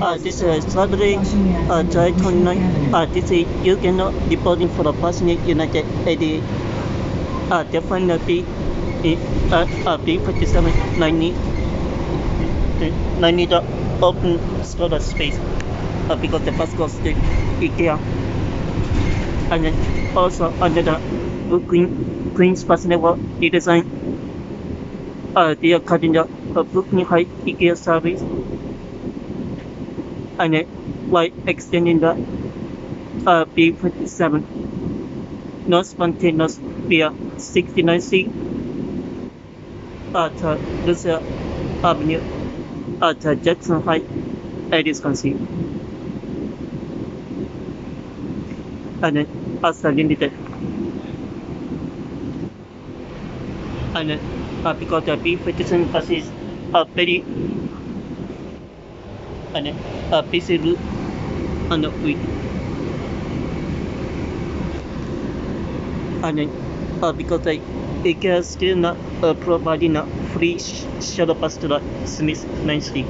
This is Saturday, July 29. This is you cannot reporting for the Passenger United 88. Definitely B57 90 the open storage space because the bus goes to Ikea. And then also under the Queen's Passenger redesign, they are cutting the Brooklyn High Ikea service and then while extending the B57 no spontaneous via 69C at Lucia Avenue at Jackson Heights, Wisconsin. And then as limited. And then because the B57 buses are very and busy route on the week. And then because Ikea still not providing a free shuttle bus to the Smith Main Street.